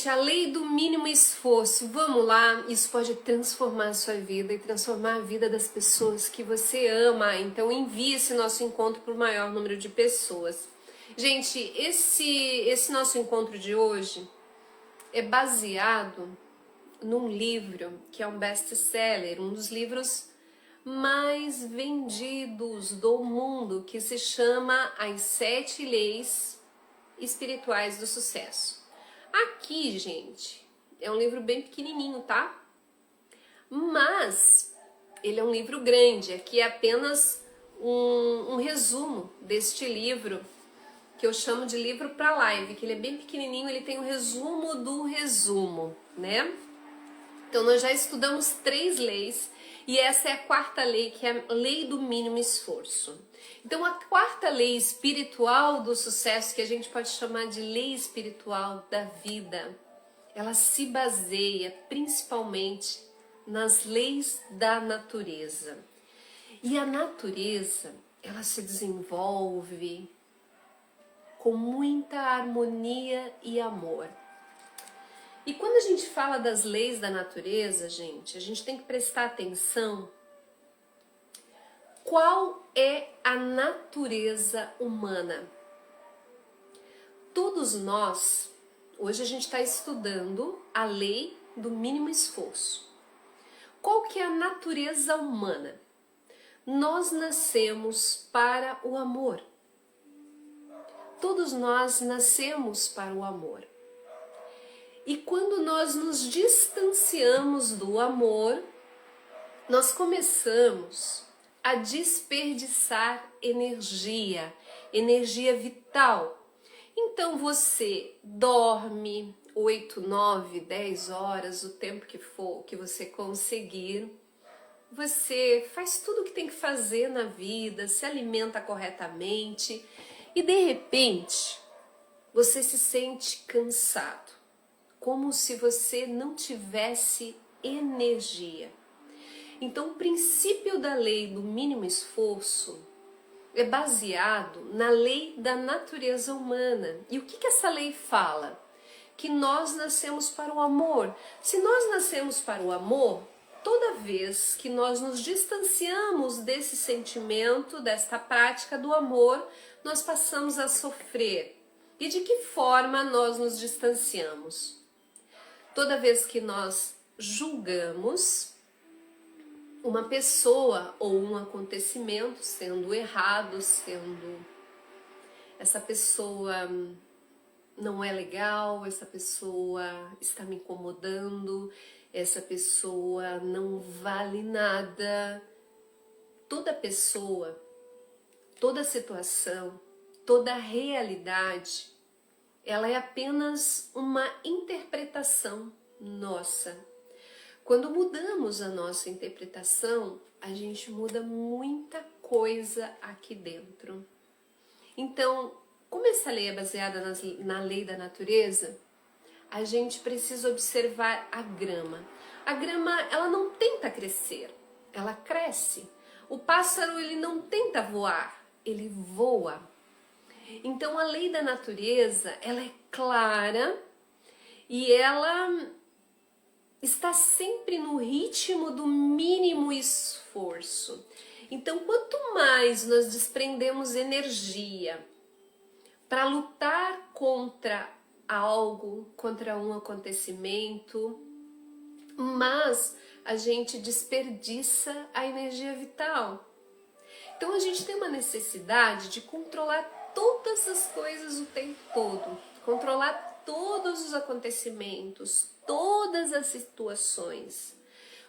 gente, a lei do mínimo esforço, vamos lá, isso pode transformar a sua vida e transformar a vida das pessoas que você ama, então envie esse nosso encontro para o maior número de pessoas. Gente, esse nosso encontro de hoje é baseado num livro que é um best-seller, um dos livros mais vendidos do mundo, que se chama As 7 Leis Espirituais do Sucesso. Aqui, gente, é um livro bem pequenininho, tá? Mas ele é um livro grande. Aqui é apenas um resumo deste livro, que eu chamo de livro para live, que ele é bem pequenininho, ele tem um resumo do resumo, né? Então nós já estudamos 3 leis e essa é a 4ª lei, que é a lei do mínimo esforço. Então a 4ª lei espiritual do sucesso, que a gente pode chamar de lei espiritual da vida, ela se baseia principalmente nas leis da natureza. E a natureza, ela se desenvolve com muita harmonia e amor. E quando a gente fala das leis da natureza, gente, a gente tem que prestar atenção qual é a natureza humana. Todos nós, hoje a gente está estudando a lei do mínimo esforço. Qual que é a natureza humana? Nós nascemos para o amor. Todos nós nascemos para o amor. E quando nós nos distanciamos do amor, nós começamos a desperdiçar energia, energia vital. Então você dorme 8, 9, 10 horas, o tempo que for, que você conseguir. Você faz tudo o que tem que fazer na vida, se alimenta corretamente e de repente você se sente cansado, como se você não tivesse energia. Então o princípio da lei do mínimo esforço é baseado na lei da natureza humana. E o que essa lei fala? Que nós nascemos para o amor. Se nós nascemos para o amor, toda vez que nós nos distanciamos desse sentimento, desta prática do amor, nós passamos a sofrer. E de que forma nós nos distanciamos? Toda vez que nós julgamos uma pessoa ou um acontecimento sendo errado, sendo essa pessoa não é legal, essa pessoa está me incomodando, essa pessoa não vale nada. Toda pessoa, toda situação, toda realidade, ela é apenas uma interpretação nossa. Quando mudamos a nossa interpretação, a gente muda muita coisa aqui dentro. Então, como essa lei é baseada na lei da natureza, a gente precisa observar a grama. A grama, ela não tenta crescer, ela cresce. O pássaro, ele não tenta voar, ele voa. Então, a lei da natureza, ela é clara e ela está sempre no ritmo do mínimo esforço. Então, quanto mais nós desprendemos energia para lutar contra algo, contra um acontecimento, mas a gente desperdiça a energia vital. Então a gente tem uma necessidade de controlar todas as coisas o tempo todo, controlar todos os acontecimentos, todas as situações.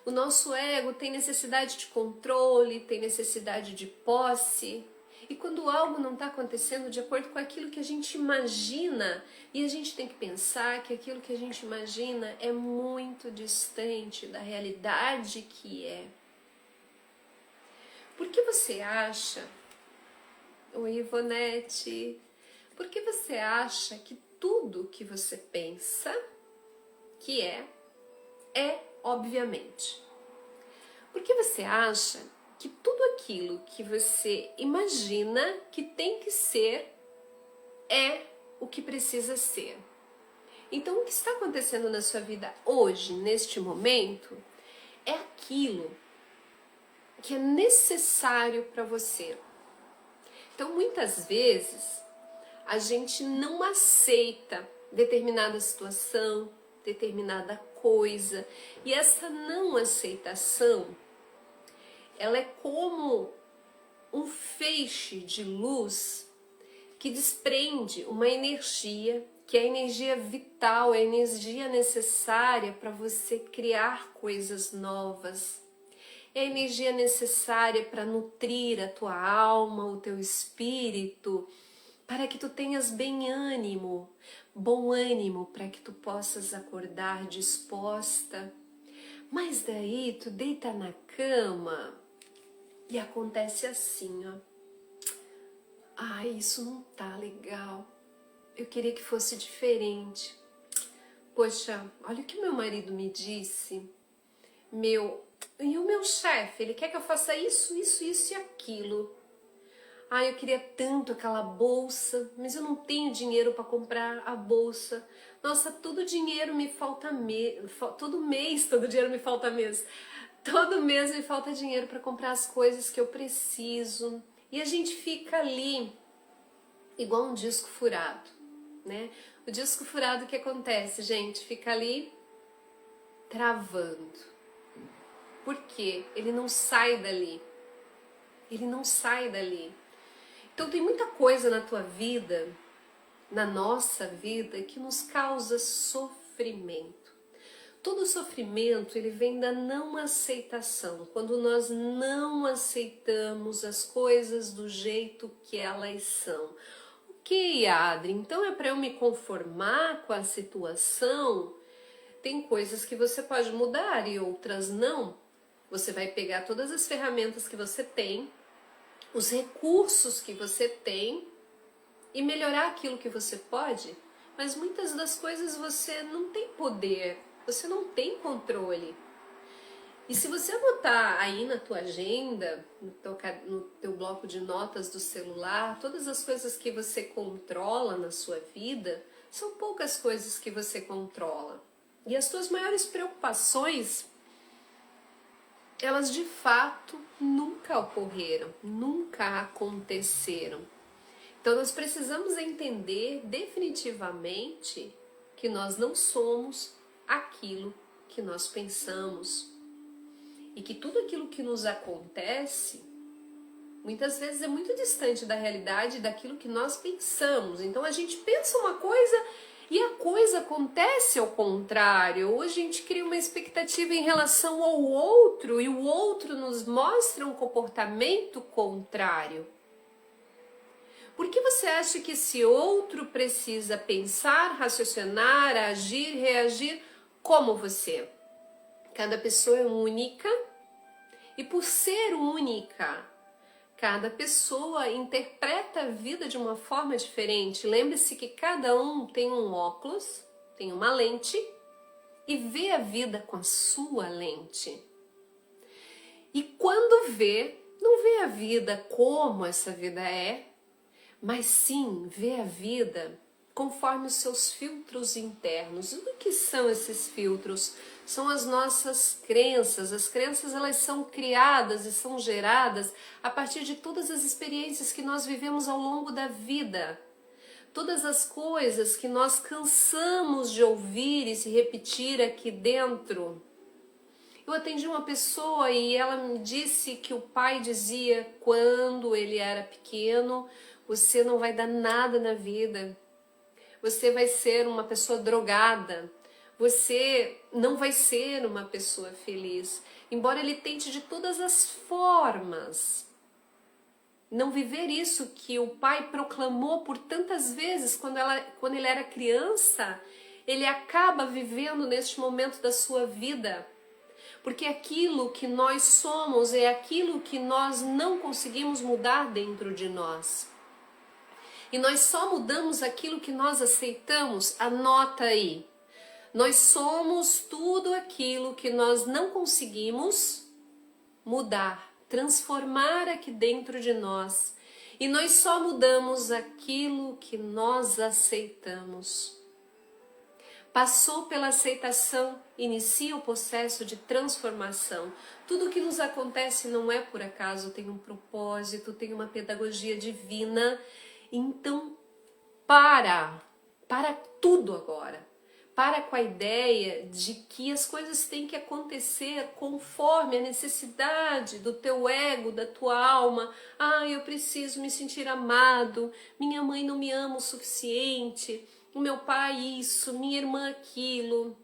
O nosso ego tem necessidade de controle, tem necessidade de posse. E quando algo não está acontecendo de acordo com aquilo que a gente imagina, e a gente tem que pensar que aquilo que a gente imagina é muito distante da realidade que é. Por que você acha, oi Ivonete, por que você acha que tudo que você pensa que é obviamente? Por que você acha que tudo aquilo que você imagina que tem que ser é o que precisa ser? Então, o que está acontecendo na sua vida hoje, neste momento, é aquilo que é necessário para você. Então, muitas vezes, a gente não aceita determinada situação, determinada coisa, e essa não aceitação, ela é como um feixe de luz que desprende uma energia, que é a energia vital, é a energia necessária para você criar coisas novas. É a energia necessária para nutrir a tua alma, o teu espírito, para que tu tenhas bom ânimo, para que tu possas acordar disposta. Mas daí tu deita na cama e acontece assim, ó. Ai, isso não tá legal. Eu queria que fosse diferente. Poxa, olha o que meu marido me disse. E o meu chefe, ele quer que eu faça isso e aquilo. Ai, eu queria tanto aquela bolsa, mas eu não tenho dinheiro para comprar a bolsa. Nossa, todo dinheiro me falta todo mês, todo dinheiro me falta mês. Todo mês me falta dinheiro para comprar as coisas que eu preciso. E a gente fica ali igual um disco furado, né? O disco furado, o que acontece, gente? Fica ali travando. Por quê? Ele não sai dali. Ele não sai dali. Então tem muita coisa na tua vida, na nossa vida, que nos causa sofrimento. Todo sofrimento, ele vem da não aceitação. Quando nós não aceitamos as coisas do jeito que elas são. Ok, Adri, então é para eu me conformar com a situação? Tem coisas que você pode mudar e outras não. Você vai pegar todas as ferramentas que você tem, os recursos que você tem e melhorar aquilo que você pode, mas muitas das coisas você não tem poder, você não tem controle. E se você anotar aí na tua agenda, no teu bloco de notas do celular, todas as coisas que você controla na sua vida, são poucas coisas que você controla. E as tuas maiores preocupações, elas de fato nunca ocorreram, nunca aconteceram. Então nós precisamos entender definitivamente que nós não somos aquilo que nós pensamos. E que tudo aquilo que nos acontece, muitas vezes é muito distante da realidade daquilo que nós pensamos. Então a gente pensa uma coisa e a coisa acontece ao contrário. Ou a gente cria uma expectativa em relação ao outro e o outro nos mostra um comportamento contrário. Por que você acha que esse outro precisa pensar, raciocinar, agir, reagir como você? Cada pessoa é única e por ser única, cada pessoa interpreta a vida de uma forma diferente. Lembre-se que cada um tem um óculos, tem uma lente e vê a vida com a sua lente. E quando vê, não vê a vida como essa vida é, mas sim vê a vida conforme os seus filtros internos. O que são esses filtros? São as nossas crenças. As crenças, elas são criadas e são geradas a partir de todas as experiências que nós vivemos ao longo da vida. Todas as coisas que nós cansamos de ouvir e se repetir aqui dentro. Eu atendi uma pessoa e ela me disse que o pai dizia quando ele era pequeno: você não vai dar nada na vida. Você vai ser uma pessoa drogada, você não vai ser uma pessoa feliz. Embora ele tente de todas as formas não viver isso que o pai proclamou por tantas vezes quando ele era criança, ele acaba vivendo neste momento da sua vida. Porque aquilo que nós somos é aquilo que nós não conseguimos mudar dentro de nós. E nós só mudamos aquilo que nós aceitamos. Anota aí. Nós somos tudo aquilo que nós não conseguimos mudar, transformar aqui dentro de nós. E nós só mudamos aquilo que nós aceitamos. passou pela aceitação, inicia o processo de transformação. Tudo que nos acontece não é por acaso, tem um propósito, tem uma pedagogia divina. Então, para tudo agora. Para com a ideia de que as coisas têm que acontecer conforme a necessidade do teu ego, da tua alma. Ah, eu preciso me sentir amado, minha mãe não me ama o suficiente, o meu pai isso, minha irmã aquilo.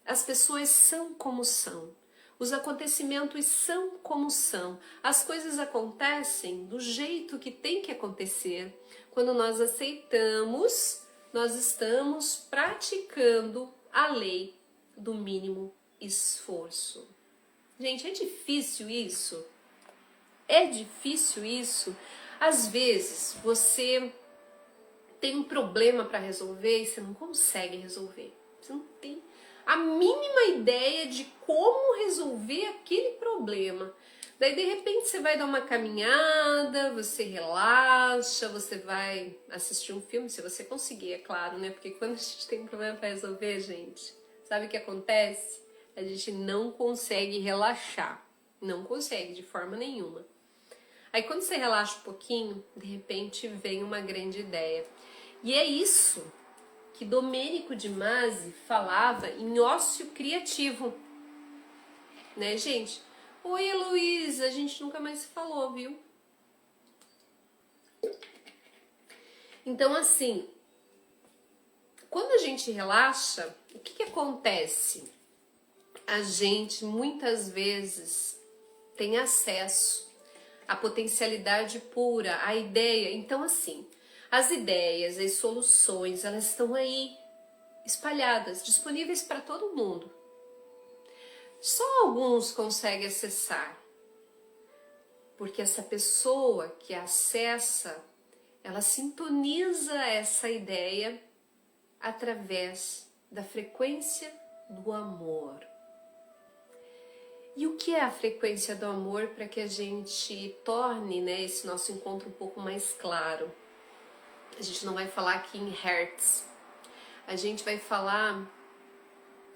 As pessoas são como são. Os acontecimentos são como são. As coisas acontecem do jeito que tem que acontecer. Quando nós aceitamos, nós estamos praticando a lei do mínimo esforço. Gente, é difícil isso? É difícil isso? Às vezes você tem um problema para resolver e você não consegue resolver. Você não tem a mínima ideia de como resolver aquele problema. Daí, de repente, você vai dar uma caminhada, você relaxa, você vai assistir um filme, se você conseguir, é claro, né? Porque quando a gente tem um problema para resolver, gente, sabe o que acontece? A gente não consegue relaxar. Não consegue, de forma nenhuma. Aí, quando você relaxa um pouquinho, de repente, vem uma grande ideia. E é isso que Domênico de Masi falava em ócio criativo. Né, gente? Oi, Heloísa, a gente nunca mais se falou, viu? Então, assim, quando a gente relaxa, o que acontece? A gente, muitas vezes, tem acesso à potencialidade pura, à ideia. Então, assim, as ideias, as soluções, elas estão aí, espalhadas, disponíveis para todo mundo. Só alguns conseguem acessar, porque essa pessoa que acessa, ela sintoniza essa ideia através da frequência do amor. E o que é a frequência do amor para que a gente torne, né, esse nosso encontro um pouco mais claro? A gente não vai falar aqui em hertz, a gente vai falar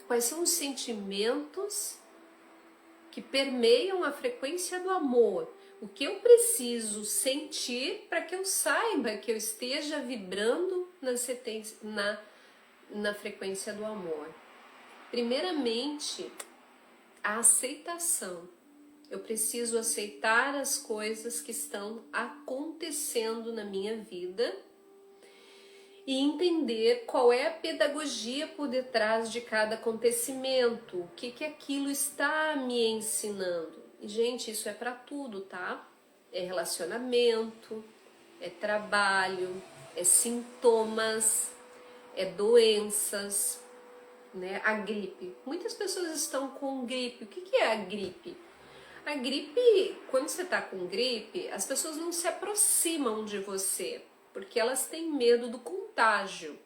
quais são os sentimentos que permeiam a frequência do amor. O que eu preciso sentir para que eu saiba que eu esteja vibrando na frequência do amor. Primeiramente, a aceitação. Eu preciso aceitar as coisas que estão acontecendo na minha vida e entender qual é a pedagogia por detrás de cada acontecimento, o que aquilo está me ensinando. E, gente, isso é para tudo, tá? É relacionamento, é trabalho, é sintomas, é doenças, né? A gripe. Muitas pessoas estão com gripe. O que é a gripe? A gripe, quando você está com gripe, as pessoas não se aproximam de você, porque elas têm medo do contágio.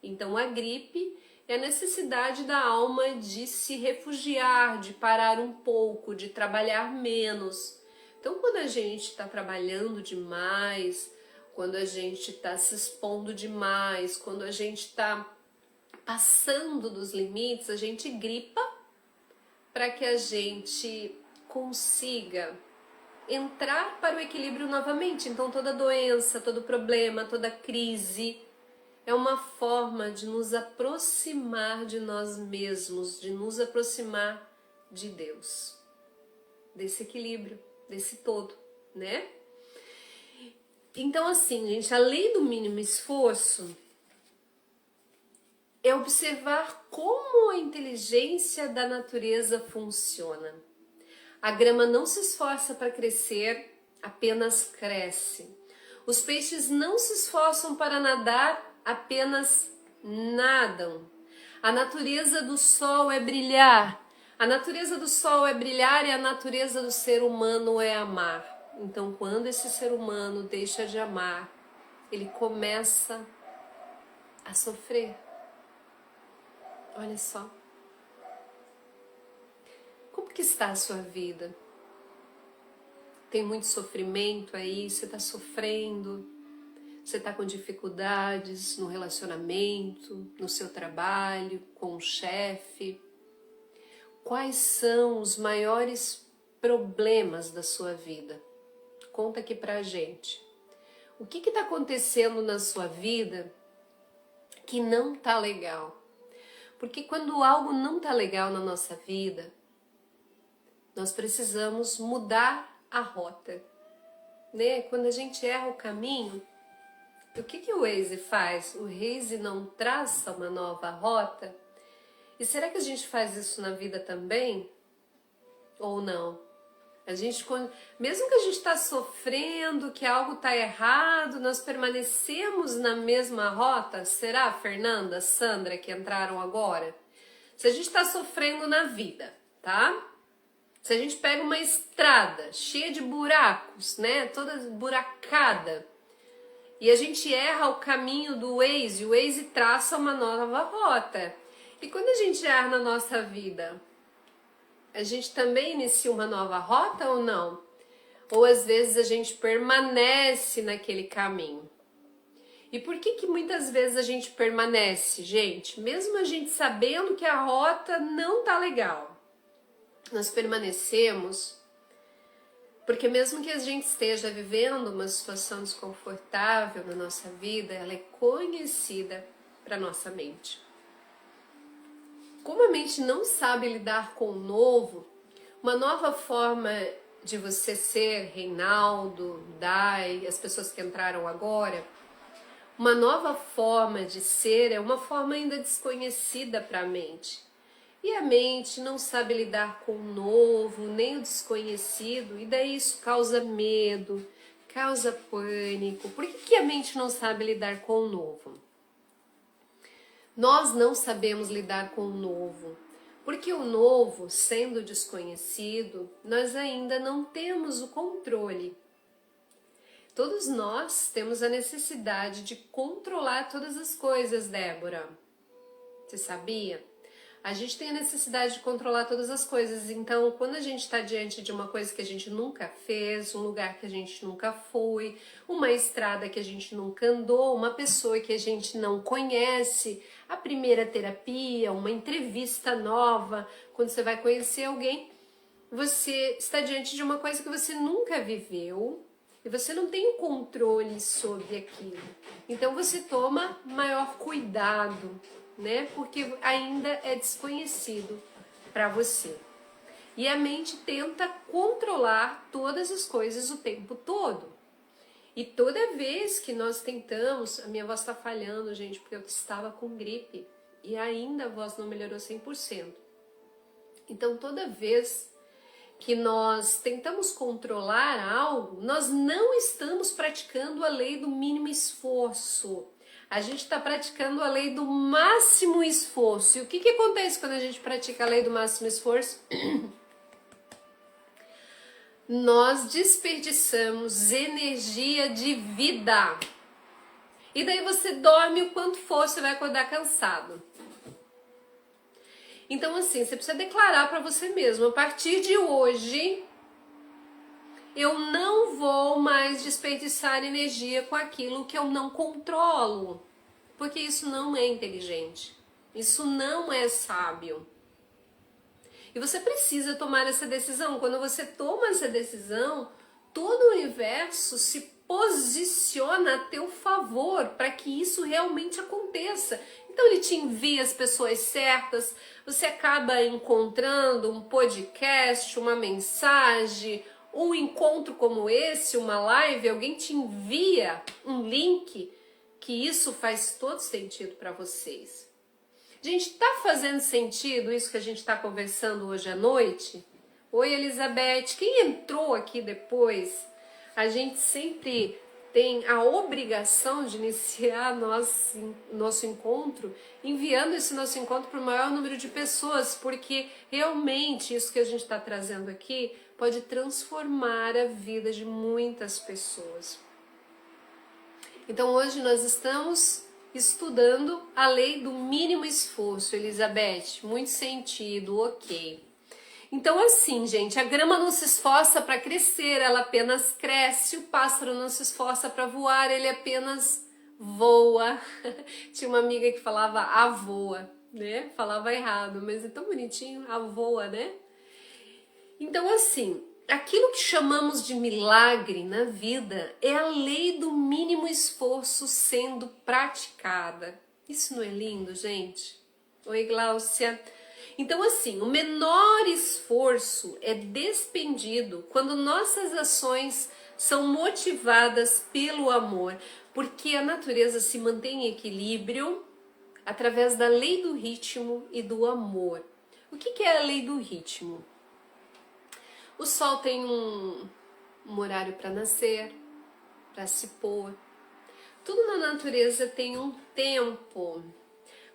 Então a gripe é a necessidade da alma de se refugiar, de parar um pouco, de trabalhar menos. Então quando a gente está trabalhando demais, quando a gente está se expondo demais, quando a gente está passando dos limites, a gente gripa para que a gente consiga entrar para o equilíbrio novamente. Então toda doença, todo problema, toda crise é uma forma de nos aproximar de nós mesmos, de nos aproximar de Deus, desse equilíbrio, desse todo, né? Então, assim, gente, a lei do mínimo esforço é observar como a inteligência da natureza funciona. A grama não se esforça para crescer, apenas cresce. Os peixes não se esforçam para nadar, apenas nadam. A natureza do sol é brilhar. A natureza do sol é brilhar e a natureza do ser humano é amar. Então, quando esse ser humano deixa de amar, ele começa a sofrer. Olha só. Como que está a sua vida? Tem muito sofrimento aí? Você está sofrendo? Você está com dificuldades no relacionamento, no seu trabalho, com o chefe? Quais são os maiores problemas da sua vida? Conta aqui pra gente. O que está acontecendo na sua vida que não tá legal? Porque quando algo não tá legal na nossa vida, nós precisamos mudar a rota, né? Quando a gente erra o caminho, o que o Waze faz? O Waze não traça uma nova rota? E será que a gente faz isso na vida também? Ou não? A gente, mesmo que a gente está sofrendo, que algo está errado, nós permanecemos na mesma rota? Será, Fernanda, Sandra, que entraram agora? Se a gente está sofrendo na vida, tá? Se a gente pega uma estrada cheia de buracos, né? Toda buracada, e a gente erra o caminho do Waze, o Waze traça uma nova rota. E quando a gente erra na nossa vida, a gente também inicia uma nova rota ou não? Ou às vezes a gente permanece naquele caminho? E por que muitas vezes a gente permanece, gente? Mesmo a gente sabendo que a rota não tá legal, nós permanecemos porque mesmo que a gente esteja vivendo uma situação desconfortável na nossa vida, ela é conhecida para nossa mente. Como a mente não sabe lidar com o novo, uma nova forma de você ser, Reinaldo, Dai, as pessoas que entraram agora, uma nova forma de ser é uma forma ainda desconhecida para a mente. E a mente não sabe lidar com o novo, nem o desconhecido, e daí isso causa medo, causa pânico. Por que a mente não sabe lidar com o novo? Nós não sabemos lidar com o novo, porque o novo, sendo desconhecido, nós ainda não temos o controle. Todos nós temos a necessidade de controlar todas as coisas, Débora. Você sabia? A gente tem a necessidade de controlar todas as coisas, então quando a gente está diante de uma coisa que a gente nunca fez, um lugar que a gente nunca foi, uma estrada que a gente nunca andou, uma pessoa que a gente não conhece, a primeira terapia, uma entrevista nova, quando você vai conhecer alguém, você está diante de uma coisa que você nunca viveu e você não tem o controle sobre aquilo. Então você toma maior cuidado, né? Porque ainda é desconhecido para você. E a mente tenta controlar todas as coisas o tempo todo. E toda vez que nós tentamos, a minha voz está falhando, gente, porque eu estava com gripe e ainda a voz não melhorou 100%. Então toda vez que nós tentamos controlar algo, nós não estamos praticando a lei do mínimo esforço. A gente está praticando a lei do máximo esforço. E o que acontece quando a gente pratica a lei do máximo esforço? Nós desperdiçamos energia de vida. E daí você dorme o quanto for, você vai acordar cansado. Então assim, você precisa declarar para você mesmo, a partir de hoje, eu não vou mais desperdiçar energia com aquilo que eu não controlo, porque isso não é inteligente, isso não é sábio. E você precisa tomar essa decisão. Quando você toma essa decisão, todo o universo se posiciona a teu favor para que isso realmente aconteça. Então ele te envia as pessoas certas, você acaba encontrando um podcast, uma mensagem, um encontro como esse, uma live, alguém te envia um link, que isso faz todo sentido para vocês. Gente, tá fazendo sentido isso que a gente está conversando hoje à noite? Oi, Elizabeth, quem entrou aqui depois? A gente sempre tem a obrigação de iniciar nosso encontro, enviando esse nosso encontro para o maior número de pessoas, porque realmente isso que a gente está trazendo aqui pode transformar a vida de muitas pessoas. Então hoje nós estamos estudando a lei do mínimo esforço, Elizabeth, muito sentido, ok. Então assim, gente, a grama não se esforça para crescer, ela apenas cresce. O pássaro não se esforça para voar, ele apenas voa. Tinha uma amiga que falava avoa, né? Falava errado, mas é tão bonitinho, avoa, né? Então assim, aquilo que chamamos de milagre na vida é a lei do mínimo esforço sendo praticada. Isso não é lindo, gente? Oi, Gláucia. Então assim, o menor esforço é despendido quando nossas ações são motivadas pelo amor, porque a natureza se mantém em equilíbrio através da lei do ritmo e do amor. O que é a lei do ritmo? O sol tem um horário para nascer, para se pôr. Tudo na natureza tem um tempo.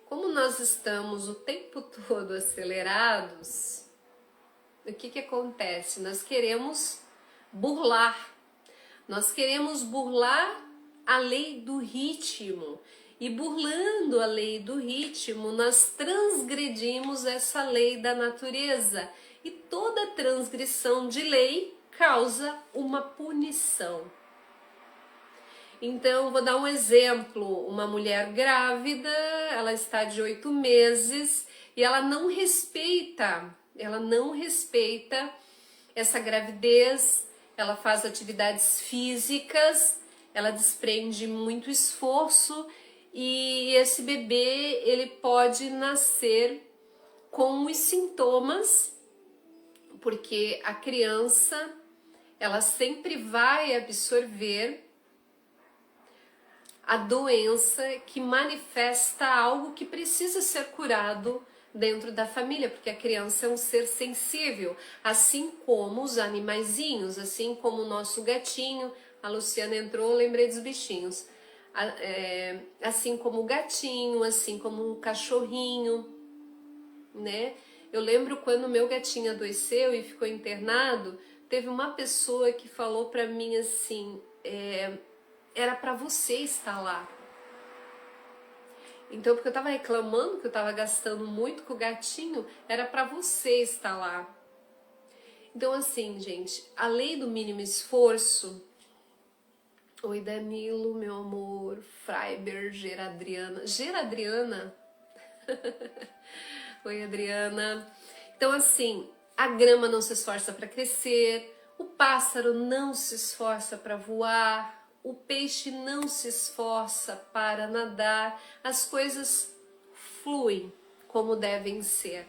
Como nós estamos o tempo todo acelerados, o que acontece? Nós queremos burlar a lei do ritmo. E burlando a lei do ritmo, nós transgredimos essa lei da natureza. E toda transgressão de lei causa uma punição. Então, vou dar um exemplo. Uma mulher grávida, ela está de 8 meses e ela não respeita essa gravidez, ela faz atividades físicas, ela desprende muito esforço e esse bebê, ele pode nascer com os sintomas, porque a criança, ela sempre vai absorver a doença que manifesta algo que precisa ser curado dentro da família, porque a criança é um ser sensível, assim como os animaizinhos, assim como o nosso gatinho. A Luciana entrou, lembrei dos bichinhos. Assim como o gatinho, assim como o cachorrinho, né? Eu lembro quando o meu gatinho adoeceu e ficou internado, teve uma pessoa que falou pra mim assim, era para você estar lá. Então, porque eu tava reclamando que eu tava gastando muito com o gatinho, era para você estar lá. Então, assim, gente, a lei do mínimo esforço. Oi, Danilo, meu amor. Freiber, Geradriana. Geradriana? Oi, Adriana. Então, assim, a grama não se esforça para crescer, o pássaro não se esforça para voar, o peixe não se esforça para nadar, as coisas fluem como devem ser.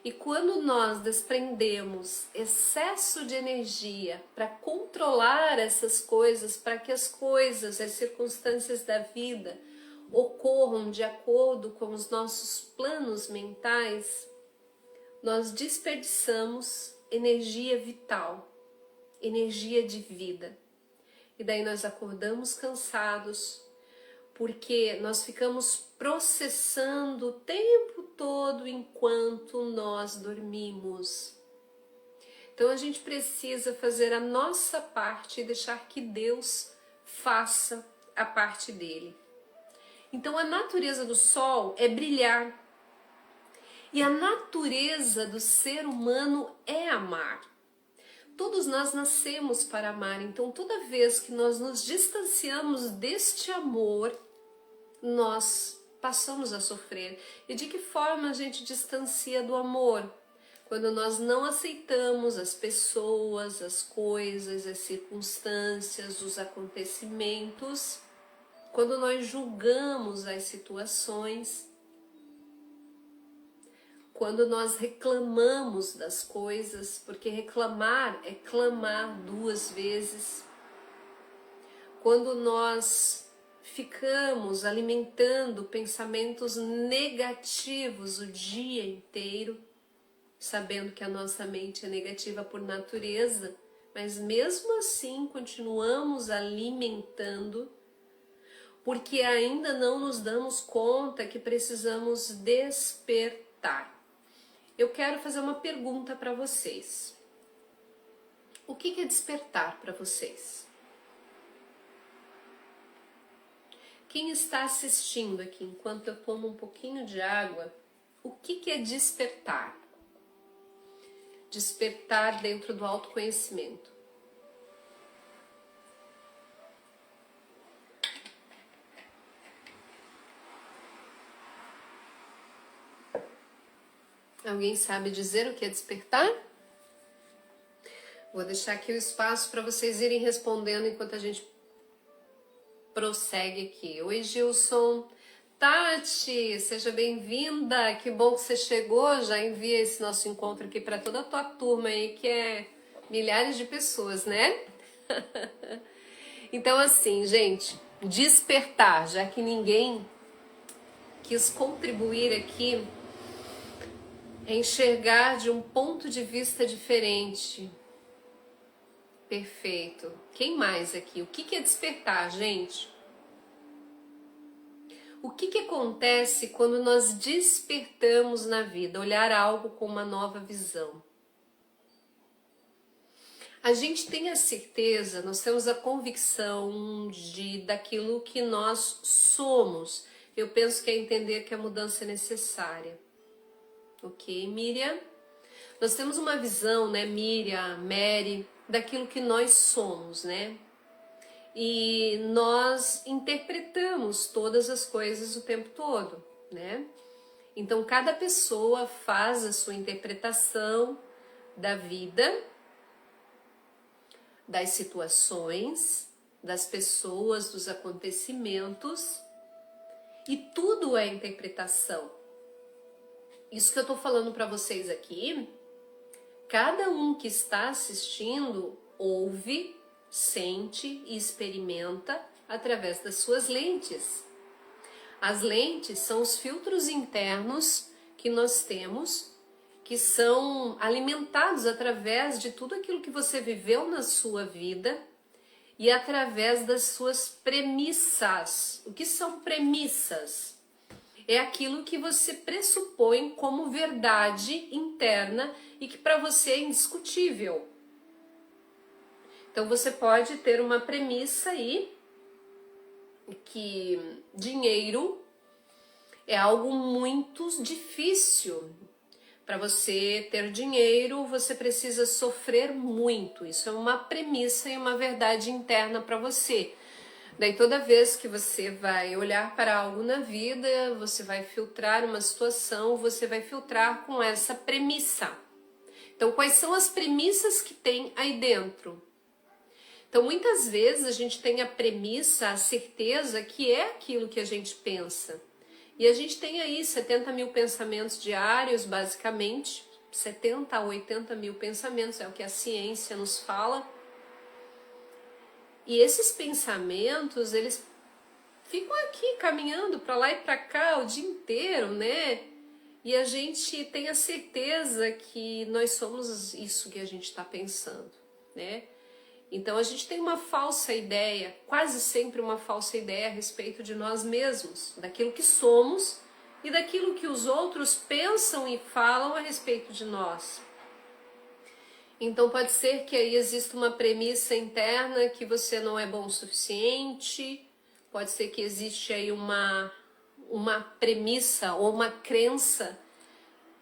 E quando nós desprendemos excesso de energia para controlar essas coisas, para que as coisas, as circunstâncias da vida ocorram de acordo com os nossos planos mentais, nós desperdiçamos energia vital, energia de vida. E daí nós acordamos cansados, porque nós ficamos processando o tempo todo enquanto nós dormimos. Então a gente precisa fazer a nossa parte e deixar que Deus faça a parte dele. Então a natureza do sol é brilhar. E a natureza do ser humano é amar. Todos nós nascemos para amar, então toda vez que nós nos distanciamos deste amor, nós passamos a sofrer. E de que forma a gente distancia do amor? Quando nós não aceitamos as pessoas, as coisas, as circunstâncias, os acontecimentos, quando nós julgamos as situações, quando nós reclamamos das coisas, porque reclamar é clamar 2 vezes. Quando nós ficamos alimentando pensamentos negativos o dia inteiro, sabendo que a nossa mente é negativa por natureza, mas mesmo assim continuamos alimentando, porque ainda não nos damos conta que precisamos despertar. Eu quero fazer uma pergunta para vocês. O que é despertar para vocês? Quem está assistindo aqui enquanto eu tomo um pouquinho de água, o que é despertar? despertar dentro do autoconhecimento. Alguém sabe dizer o que é despertar? Vou deixar aqui o espaço para vocês irem respondendo enquanto a gente prossegue aqui. Oi, Gilson. Tati, seja bem-vinda. Que bom que você chegou. Já envia esse nosso encontro aqui para toda a tua turma aí, que é milhares de pessoas, né? Então, assim, gente, despertar, já que ninguém quis contribuir aqui, é enxergar de um ponto de vista diferente. Perfeito. Quem mais aqui? O que é despertar, gente? O que acontece quando nós despertamos na vida? Olhar algo com uma nova visão. A gente tem a certeza, nós temos a convicção daquilo que nós somos. Eu penso que é entender que a mudança é necessária. Ok, Miriam? Nós temos uma visão, né, Miriam, Mary, daquilo que nós somos, né? E nós interpretamos todas as coisas o tempo todo, né? Então, cada pessoa faz a sua interpretação da vida, das situações, das pessoas, dos acontecimentos, e tudo é interpretação. Isso que eu tô falando para vocês aqui, cada um que está assistindo ouve, sente e experimenta através das suas lentes. As lentes são os filtros internos que nós temos, que são alimentados através de tudo aquilo que você viveu na sua vida e através das suas premissas. O que são premissas? É aquilo que você pressupõe como verdade interna e que para você é indiscutível. Então você pode ter uma premissa aí que dinheiro é algo muito difícil. Para você ter dinheiro, você precisa sofrer muito. Isso é uma premissa e uma verdade interna para você. Daí toda vez que você vai olhar para algo na vida, você vai filtrar uma situação, você vai filtrar com essa premissa. Então, quais são as premissas que tem aí dentro? Então, muitas vezes a gente tem a premissa, a certeza que é aquilo que a gente pensa. E a gente tem aí 70 mil pensamentos diários, basicamente. 70 a 80 mil pensamentos, é o que a ciência nos fala. E esses pensamentos, eles ficam aqui caminhando para lá e para cá o dia inteiro, né? E a gente tem a certeza que nós somos isso que a gente está pensando, né? Então a gente tem uma falsa ideia, quase sempre uma falsa ideia a respeito de nós mesmos, daquilo que somos e daquilo que os outros pensam e falam a respeito de nós. Então pode ser que aí exista uma premissa interna que você não é bom o suficiente, pode ser que existe aí uma premissa ou uma crença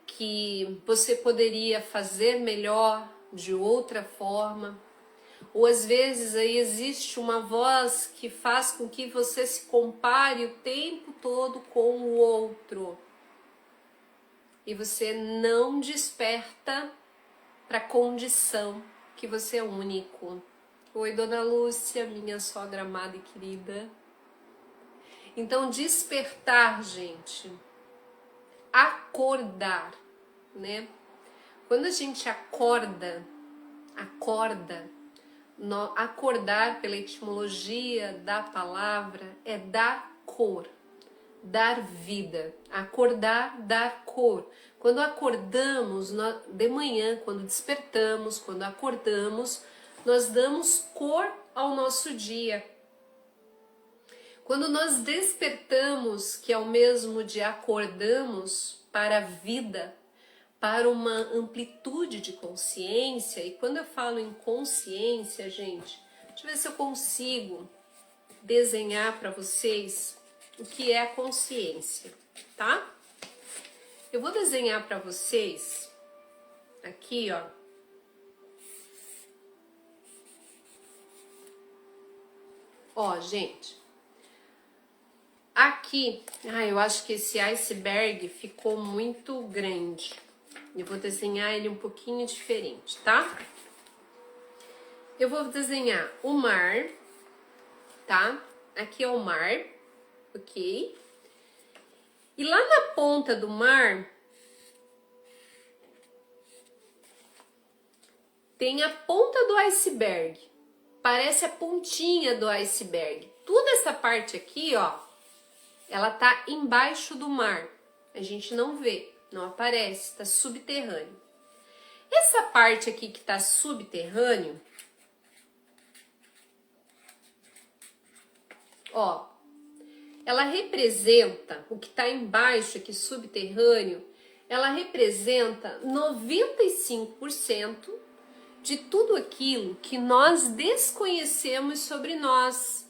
que você poderia fazer melhor de outra forma. Ou às vezes aí existe uma voz que faz com que você se compare o tempo todo com o outro. E você não desperta para a condição que você é único. Oi, Dona Lúcia, minha sogra amada e querida. Então, despertar, gente, acordar, né? Quando a gente acorda, acordar pela etimologia da palavra é dar cor, dar vida. Acordar, dar cor. Quando acordamos de manhã, quando despertamos, quando acordamos, nós damos cor ao nosso dia. Quando nós despertamos, que é o mesmo de acordamos para a vida, para uma amplitude de consciência, e quando eu falo em consciência, gente, deixa eu ver se eu consigo desenhar para vocês o que é a consciência, tá? Eu vou desenhar para vocês aqui, ó, Ó, gente, aqui, eu acho que esse iceberg ficou muito grande. Eu vou desenhar ele um pouquinho diferente, tá? Eu vou desenhar o mar, tá? Aqui é o mar, ok? E lá na ponta do mar tem a ponta do iceberg. Parece a pontinha do iceberg. Toda essa parte aqui, ó, ela tá embaixo do mar. A gente não vê, não aparece, tá subterrâneo. Essa parte aqui que tá subterrâneo, ó, ela representa, o que tá embaixo aqui, subterrâneo, ela representa 95% de tudo aquilo que nós desconhecemos sobre nós.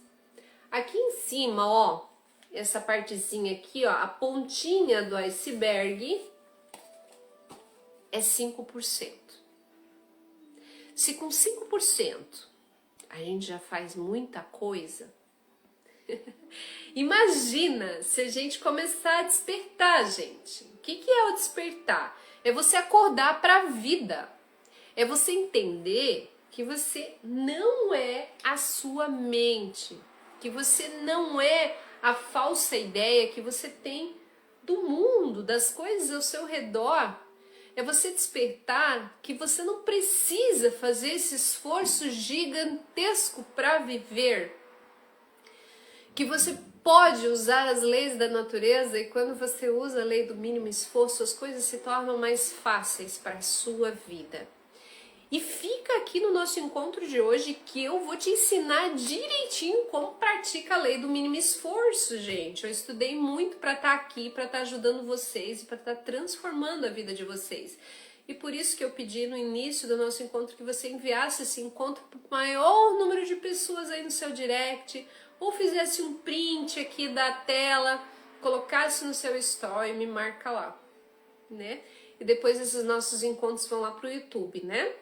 Aqui em cima, ó, essa partezinha aqui, ó, a pontinha do iceberg é 5%. Se com 5% a gente já faz muita coisa, imagina se a gente começar a despertar, gente. O que é o despertar? É você acordar para a vida. É você entender que você não é a sua mente, que você não é a falsa ideia que você tem do mundo, das coisas ao seu redor. É você despertar que você não precisa fazer esse esforço gigantesco para viver. Que você pode usar as leis da natureza e quando você usa a lei do mínimo esforço, as coisas se tornam mais fáceis para a sua vida. E fica aqui no nosso encontro de hoje que eu vou te ensinar direitinho como pratica a lei do mínimo esforço, gente. Eu estudei muito para estar aqui, para estar ajudando vocês e para estar transformando a vida de vocês. E por isso que eu pedi no início do nosso encontro que você enviasse esse encontro para o maior número de pessoas aí no seu direct, ou fizesse um print aqui da tela, colocasse no seu story e me marca lá, né? E depois esses nossos encontros vão lá pro YouTube, né?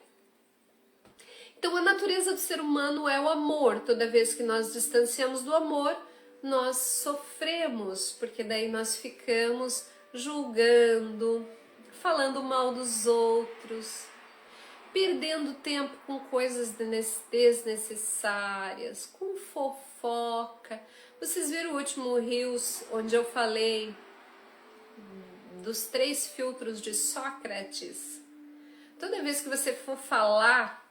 Então a natureza do ser humano é o amor. Toda vez que nós distanciamos do amor, nós sofremos, porque daí nós ficamos julgando, falando mal dos outros, perdendo tempo com coisas desnecessárias, com fofoca. Vocês viram o último Reels, onde eu falei dos 3 filtros de Sócrates? Toda vez que você for falar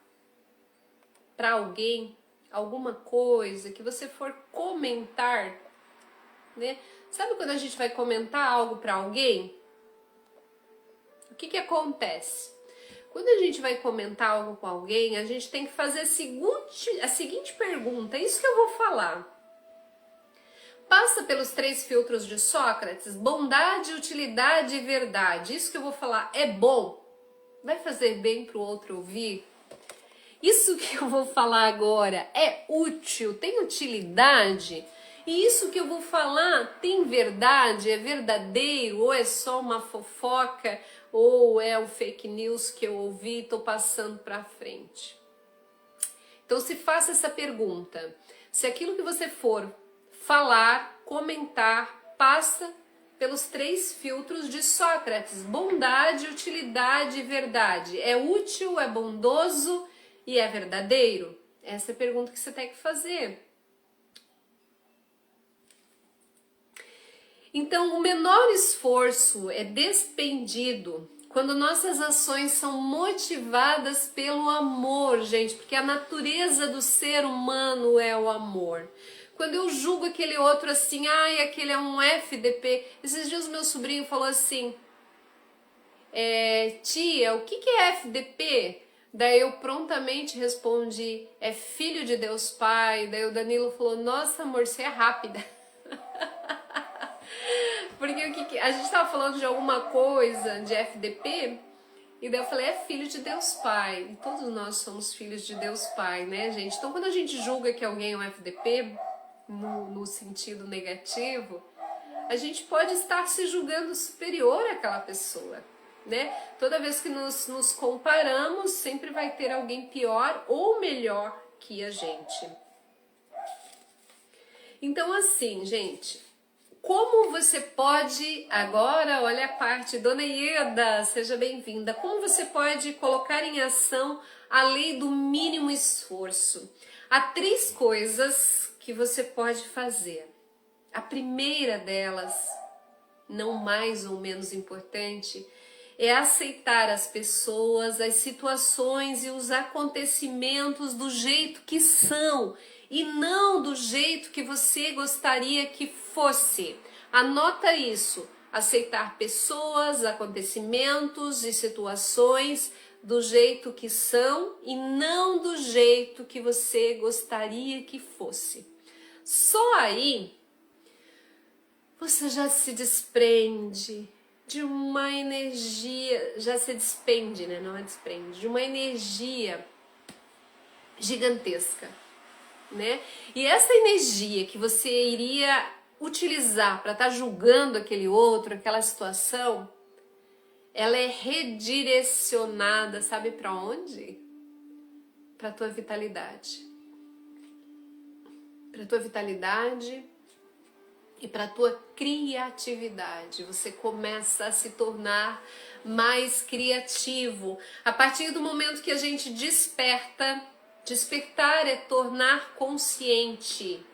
para alguém alguma coisa, que você for comentar, né? Sabe quando a gente vai comentar algo para alguém? O que acontece? Quando a gente vai comentar algo com alguém, a gente tem que fazer a seguinte pergunta, é isso que eu vou falar. Passa pelos 3 filtros de Sócrates, bondade, utilidade e verdade. Isso que eu vou falar é bom? Vai fazer bem para o outro ouvir? Isso que eu vou falar agora é útil, tem utilidade? E isso que eu vou falar tem verdade, é verdadeiro, ou é só uma fofoca, ou é um fake news que eu ouvi e estou passando para frente? Então se faça essa pergunta, se aquilo que você for falar, comentar, passa pelos 3 filtros de Sócrates, bondade, utilidade e verdade. É útil, é bondoso e é verdadeiro? Essa é a pergunta que você tem que fazer. Então, o menor esforço é despendido quando nossas ações são motivadas pelo amor, gente, porque a natureza do ser humano é o amor. Quando eu julgo aquele outro assim, aquele é um FDP. Esses dias meu sobrinho falou assim, tia, o que é FDP? Daí eu prontamente respondi, é filho de Deus Pai. Daí o Danilo falou, nossa amor, você é rápida. Porque a gente estava falando de alguma coisa de FDP, e daí eu falei, é filho de Deus Pai. E todos nós somos filhos de Deus Pai, né, gente? Então quando a gente julga que alguém é um FDP, no sentido negativo, a gente pode estar se julgando superior àquela pessoa, né? Toda vez que nos comparamos, sempre vai ter alguém pior ou melhor que a gente. Então assim, gente, como você pode, agora olha a parte, Dona Ieda, seja bem-vinda, como você pode colocar em ação a lei do mínimo esforço? Há 3 coisas que você pode fazer. A primeira delas, não mais ou menos importante, é aceitar as pessoas, as situações e os acontecimentos do jeito que são e não do jeito que você gostaria que fosse. Anota isso. Aceitar pessoas, acontecimentos e situações do jeito que são e não do jeito que você gostaria que fosse. Só aí você já se desprende de uma energia, já se despende, né? Não é desprende, de uma energia gigantesca, né? E essa energia que você iria utilizar para estar julgando aquele outro, aquela situação, ela é redirecionada, sabe para onde? Para tua vitalidade. Para tua vitalidade e para a tua criatividade. Você começa a se tornar mais criativo. A partir do momento que a gente desperta, despertar é tornar consciente.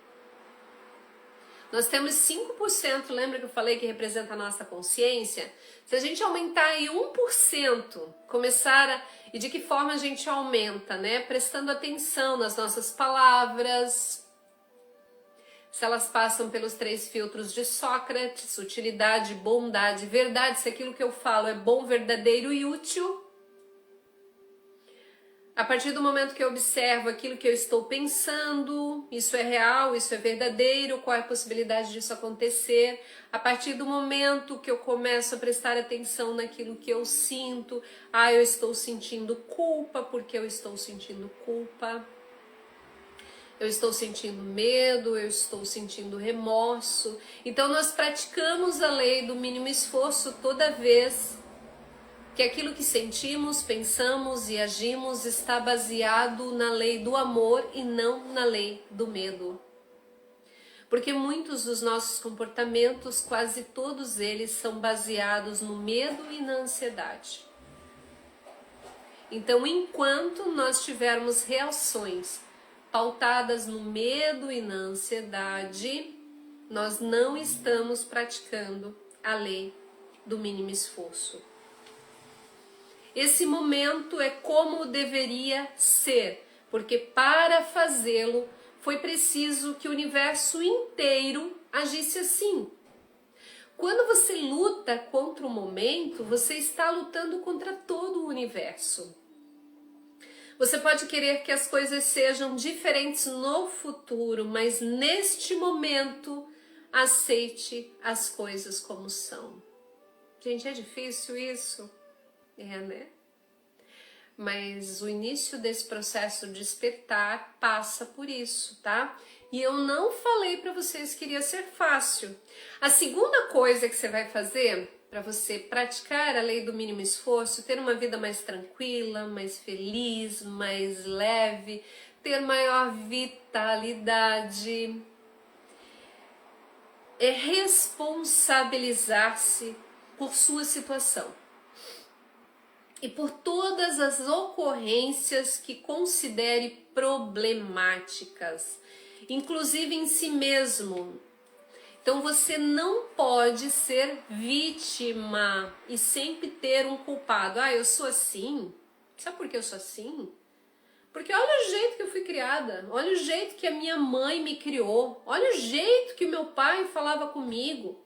Nós temos 5%, lembra que eu falei que representa a nossa consciência? Se a gente aumentar em 1%, e de que forma a gente aumenta, né? Prestando atenção nas nossas palavras, se elas passam pelos 3 filtros de Sócrates, utilidade, bondade, verdade, se aquilo que eu falo é bom, verdadeiro e útil. A partir do momento que eu observo aquilo que eu estou pensando, isso é real, isso é verdadeiro, qual é a possibilidade disso acontecer? A partir do momento que eu começo a prestar atenção naquilo que eu sinto, eu estou sentindo culpa, porque eu estou sentindo culpa. Eu estou sentindo medo, eu estou sentindo remorso. Então nós praticamos a lei do mínimo esforço toda vez que aquilo que sentimos, pensamos e agimos está baseado na lei do amor e não na lei do medo. Porque muitos dos nossos comportamentos, quase todos eles, são baseados no medo e na ansiedade. Então, enquanto nós tivermos reações pautadas no medo e na ansiedade, nós não estamos praticando a lei do mínimo esforço. Esse momento é como deveria ser, porque para fazê-lo foi preciso que o universo inteiro agisse assim. Quando você luta contra o momento, você está lutando contra todo o universo. Você pode querer que as coisas sejam diferentes no futuro, mas neste momento, aceite as coisas como são. Gente, é difícil isso? É, né? Mas o início desse processo de despertar passa por isso, tá? E eu não falei para vocês que iria ser fácil. A segunda coisa que você vai fazer para você praticar a lei do mínimo esforço, ter uma vida mais tranquila, mais feliz, mais leve, ter maior vitalidade, é responsabilizar-se por sua situação e por todas as ocorrências que considere problemáticas, inclusive em si mesmo. Então você não pode ser vítima e sempre ter um culpado. Eu sou assim. Sabe por que eu sou assim? Porque olha o jeito que eu fui criada, olha o jeito que a minha mãe me criou, olha o jeito que o meu pai falava comigo,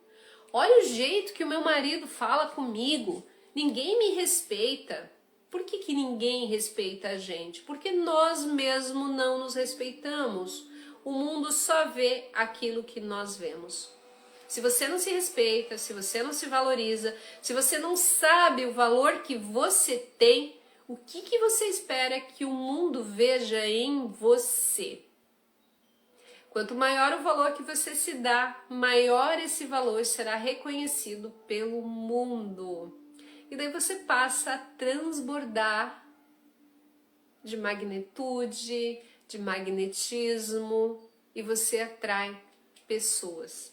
olha o jeito que o meu marido fala comigo. Ninguém me respeita. Por que ninguém respeita a gente? Porque nós mesmos não nos respeitamos. O mundo só vê aquilo que nós vemos. Se você não se respeita, se você não se valoriza, se você não sabe o valor que você tem, o que você espera que o mundo veja em você? Quanto maior o valor que você se dá, maior esse valor será reconhecido pelo mundo. E daí você passa a transbordar de magnitude, de magnetismo, e você atrai pessoas.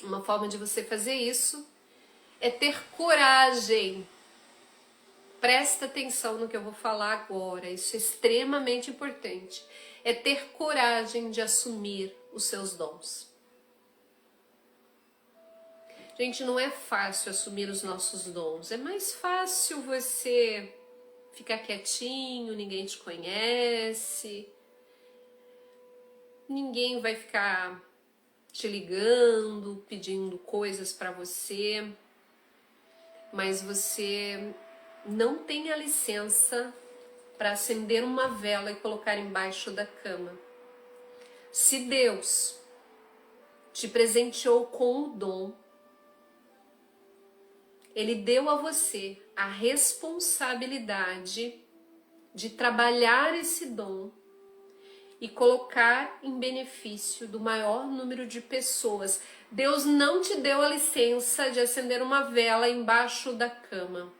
Uma forma de você fazer isso é ter coragem. Presta atenção no que eu vou falar agora, isso é extremamente importante. É ter coragem de assumir os seus dons. Gente, não é fácil assumir os nossos dons. É mais fácil você ficar quietinho, ninguém te conhece, ninguém vai ficar te ligando, pedindo coisas para você, mas você não tem a licença para acender uma vela e colocar embaixo da cama. Se Deus te presenteou com o dom, Ele deu a você a responsabilidade de trabalhar esse dom e colocar em benefício do maior número de pessoas. Deus não te deu a licença de acender uma vela embaixo da cama.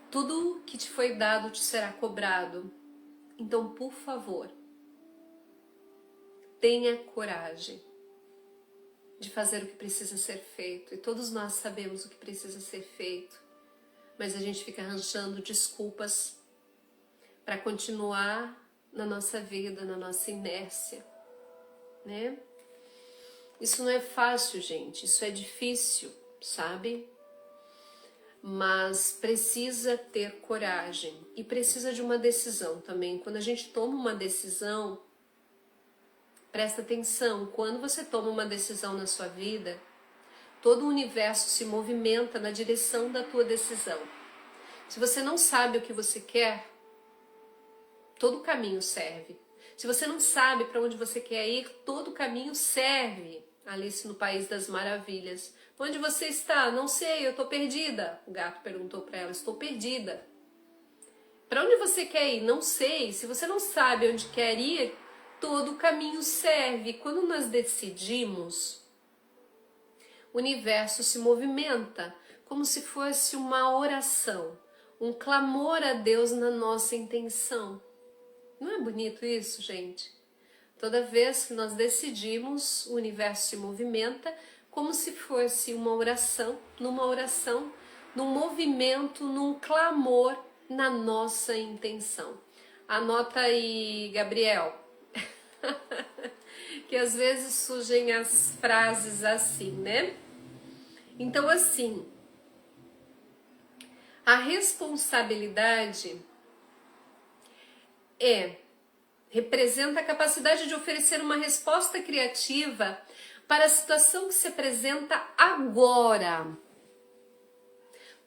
Tudo que te foi dado te será cobrado. Então, por favor, tenha coragem de fazer o que precisa ser feito. E todos nós sabemos o que precisa ser feito, mas a gente fica arranjando desculpas para continuar na nossa vida, na nossa inércia, né? Isso não é fácil, gente, isso é difícil, sabe? Mas precisa ter coragem e precisa de uma decisão também. Quando a gente toma uma decisão, presta atenção, quando você toma uma decisão na sua vida, todo o universo se movimenta na direção da tua decisão. Se você não sabe o que você quer, todo caminho serve. Se você não sabe para onde você quer ir, todo caminho serve. Alice no País das Maravilhas. Onde você está? Não sei, eu estou perdida. O gato perguntou para ela, estou perdida. Para onde você quer ir? Não sei. Se você não sabe onde quer ir, todo caminho serve. Quando nós decidimos, o universo se movimenta como se fosse uma oração, um clamor a Deus na nossa intenção. Não é bonito isso, gente? Toda vez que nós decidimos, o universo se movimenta como se fosse uma oração, num movimento, num clamor na nossa intenção. Anota aí, Gabriel, que às vezes surgem as frases assim, né? Então, assim, a responsabilidade representa a capacidade de oferecer uma resposta criativa para a situação que se apresenta agora.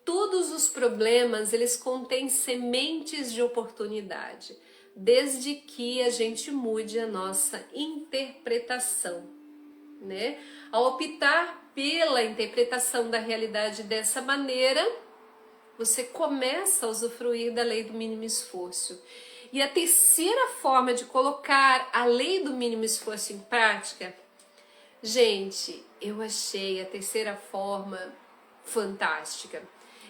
Todos os problemas, eles contêm sementes de oportunidade, desde que a gente mude a nossa interpretação, né? Ao optar pela interpretação da realidade dessa maneira, você começa a usufruir da lei do mínimo esforço. E a terceira forma de colocar a lei do mínimo esforço em prática, gente, eu achei a terceira forma fantástica.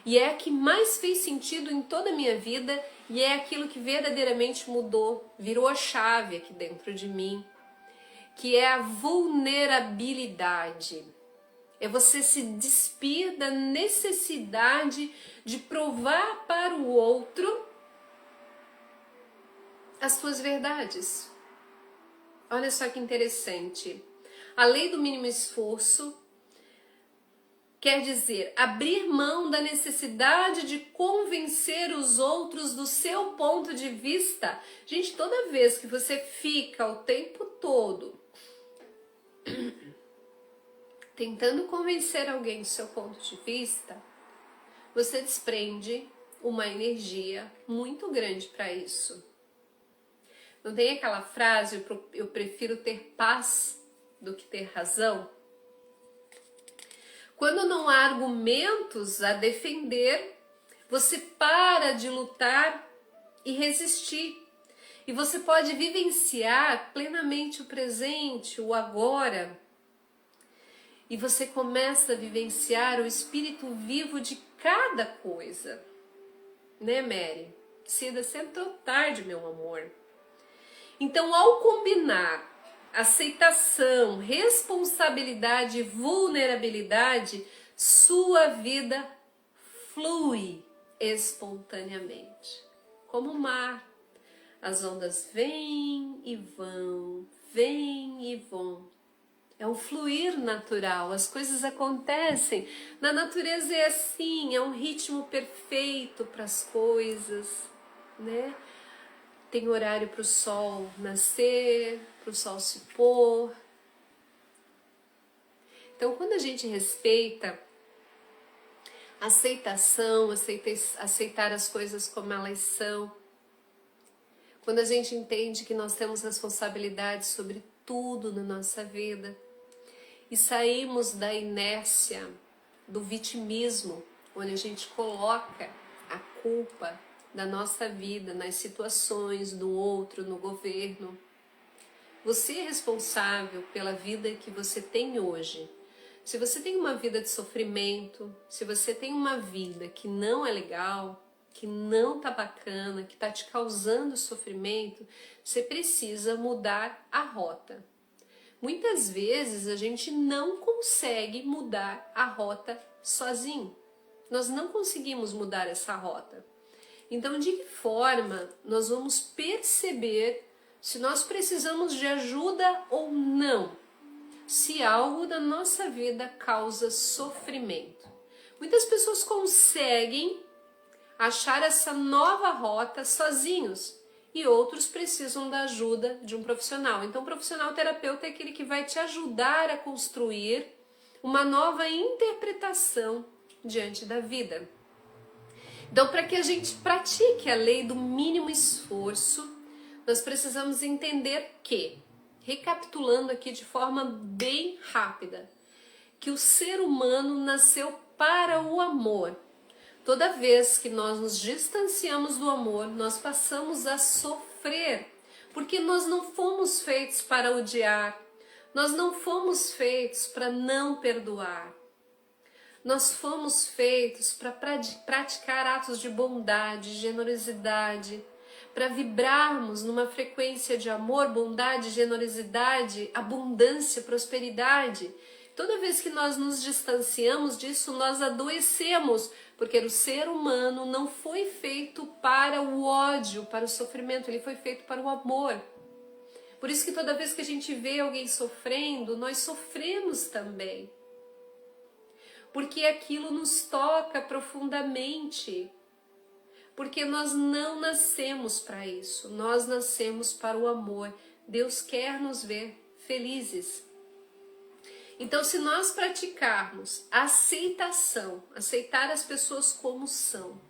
E é a que mais fez sentido em toda a minha vida e é aquilo que verdadeiramente mudou, virou a chave aqui dentro de mim, que é a vulnerabilidade. É você se despir da necessidade de provar para o outro as suas verdades. Olha só que interessante. A lei do mínimo esforço quer dizer abrir mão da necessidade de convencer os outros do seu ponto de vista. Gente, toda vez que você fica o tempo todo tentando convencer alguém do seu ponto de vista, você desprende uma energia muito grande para isso. Não tem aquela frase, eu prefiro ter paz do que ter razão? Quando não há argumentos a defender, você para de lutar e resistir. E você pode vivenciar plenamente o presente, o agora. E você começa a vivenciar o espírito vivo de cada coisa. Né, Mary? Cida, sentou tarde, meu amor. Então, ao combinar aceitação, responsabilidade e vulnerabilidade, sua vida flui espontaneamente, como o mar. As ondas vêm e vão, vêm e vão. É um fluir natural, as coisas acontecem. Na natureza é assim, é um ritmo perfeito para as coisas, né? Tem horário para o sol nascer, para o sol se pôr. Então, quando a gente respeita aceitação, aceitar as coisas como elas são, quando a gente entende que nós temos responsabilidade sobre tudo na nossa vida e saímos da inércia, do vitimismo, onde a gente coloca a culpa da nossa vida nas situações, do outro, no governo. Você é responsável pela vida que você tem hoje. Se você tem uma vida de sofrimento, se você tem uma vida que não é legal, que não tá bacana, que tá te causando sofrimento, você precisa mudar a rota. Muitas vezes a gente não consegue mudar a rota sozinho. Nós não conseguimos mudar essa rota. Então, de que forma nós vamos perceber se nós precisamos de ajuda ou não? Se algo da nossa vida causa sofrimento. Muitas pessoas conseguem achar essa nova rota sozinhos e outros precisam da ajuda de um profissional. Então, o profissional terapeuta é aquele que vai te ajudar a construir uma nova interpretação diante da vida. Então, para que a gente pratique a lei do mínimo esforço, nós precisamos entender que, recapitulando aqui de forma bem rápida, que o ser humano nasceu para o amor. Toda vez que nós nos distanciamos do amor, nós passamos a sofrer, porque nós não fomos feitos para odiar, nós não fomos feitos para não perdoar. Nós fomos feitos para praticar atos de bondade, generosidade, para vibrarmos numa frequência de amor, bondade, generosidade, abundância, prosperidade. Toda vez que nós nos distanciamos disso, nós adoecemos, porque o ser humano não foi feito para o ódio, para o sofrimento, ele foi feito para o amor. Por isso que toda vez que a gente vê alguém sofrendo, nós sofremos também. Porque aquilo nos toca profundamente. Porque nós não nascemos para isso, nós nascemos para o amor. Deus quer nos ver felizes. Então, se nós praticarmos a aceitação, aceitar as pessoas como são,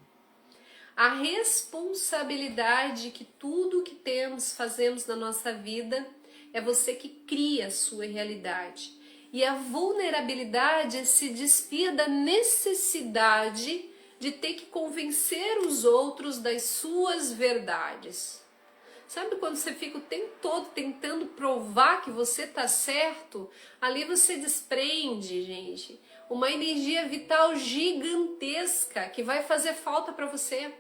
a responsabilidade que tudo que temos, fazemos na nossa vida, é você que cria a sua realidade. E a vulnerabilidade é se despir da necessidade de ter que convencer os outros das suas verdades. Sabe quando você fica o tempo todo tentando provar que você tá certo? Ali você desprende, gente, uma energia vital gigantesca que vai fazer falta para você.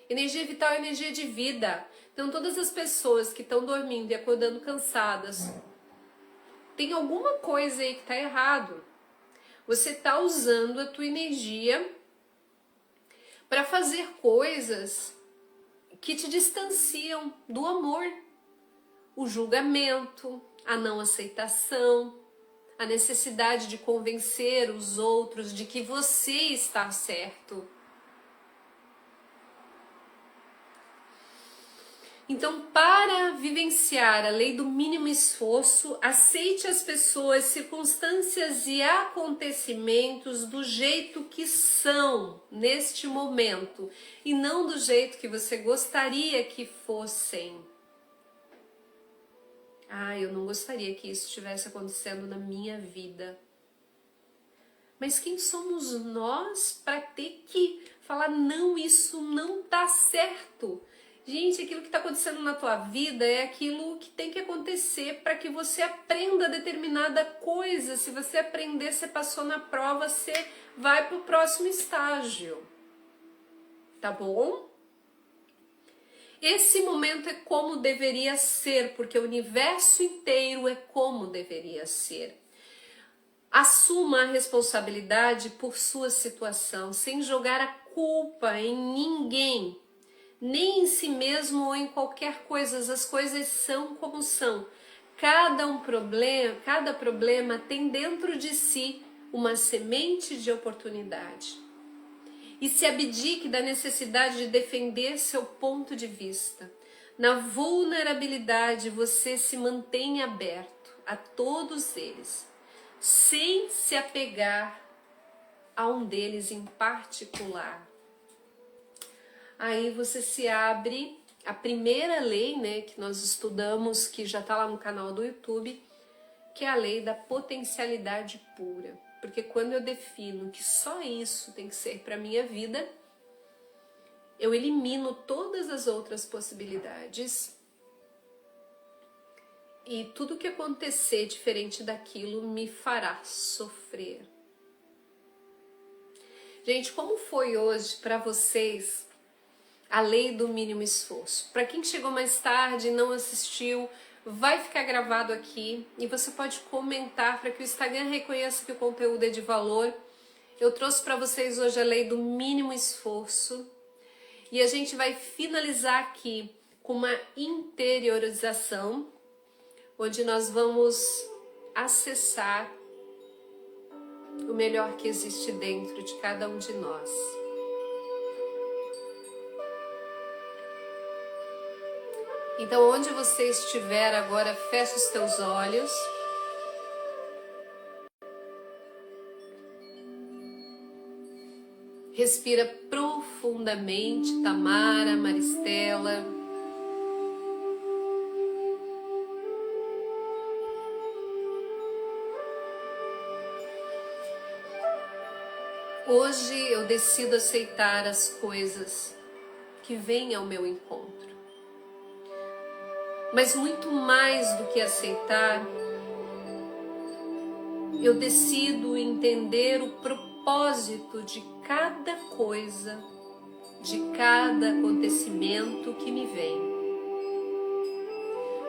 Energia vital é energia de vida. Então todas as pessoas que estão dormindo e acordando cansadas, tem alguma coisa aí que tá errado. Você tá usando a tua energia para fazer coisas que te distanciam do amor. O julgamento, a não aceitação, a necessidade de convencer os outros de que você está certo. Então, para vivenciar a lei do mínimo esforço, aceite as pessoas, circunstâncias e acontecimentos do jeito que são neste momento e não do jeito que você gostaria que fossem. Eu não gostaria que isso estivesse acontecendo na minha vida. Mas quem somos nós para ter que falar, não, isso não tá certo? Gente, aquilo que está acontecendo na tua vida é aquilo que tem que acontecer para que você aprenda determinada coisa. Se você aprender, você passou na prova, você vai para o próximo estágio. Tá bom? Esse momento é como deveria ser, porque o universo inteiro é como deveria ser. Assuma a responsabilidade por sua situação, sem jogar a culpa em ninguém, nem em si mesmo ou em qualquer coisa. As coisas são como são. Cada problema tem dentro de si uma semente de oportunidade. E se abdique da necessidade de defender seu ponto de vista. Na vulnerabilidade você se mantém aberto a todos eles, sem se apegar a um deles em particular. Aí você se abre a primeira lei, né, que nós estudamos, que já está lá no canal do YouTube, que é a lei da potencialidade pura. Porque quando eu defino que só isso tem que ser para minha vida, eu elimino todas as outras possibilidades. E tudo que acontecer diferente daquilo me fará sofrer. Gente, como foi hoje para vocês a lei do mínimo esforço? Para quem chegou mais tarde e não assistiu, vai ficar gravado aqui e você pode comentar para que o Instagram reconheça que o conteúdo é de valor. Eu trouxe para vocês hoje a lei do mínimo esforço e a gente vai finalizar aqui com uma interiorização, onde nós vamos acessar o melhor que existe dentro de cada um de nós. Então, onde você estiver agora, feche os teus olhos. Respira profundamente, Tamara, Maristela. Hoje eu decido aceitar as coisas que vêm ao meu encontro. Mas muito mais do que aceitar, eu decido entender o propósito de cada coisa, de cada acontecimento que me vem.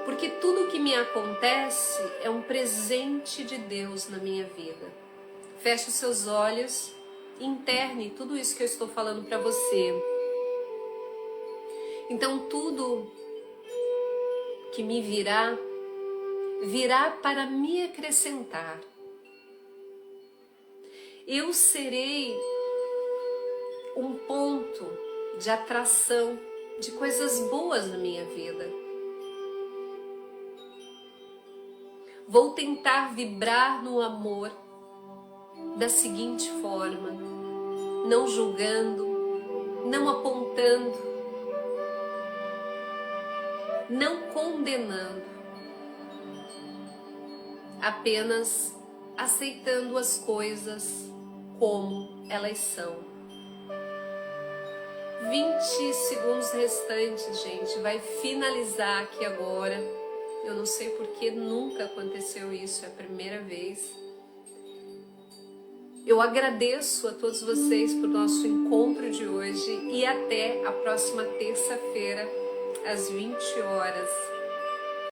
Porque tudo que me acontece é um presente de Deus na minha vida. Feche os seus olhos e interne tudo isso que eu estou falando para você. Então tudo que me virá para me acrescentar. Eu serei um ponto de atração de coisas boas na minha vida. Vou tentar vibrar no amor da seguinte forma, não julgando, não apontando, não condenando, apenas aceitando as coisas como elas são. 20 segundos restantes, gente, vai finalizar aqui agora. Eu não sei porque nunca aconteceu isso, é a primeira vez. Eu agradeço a todos vocês por nosso encontro de hoje e até a próxima terça-feira, às 20 horas.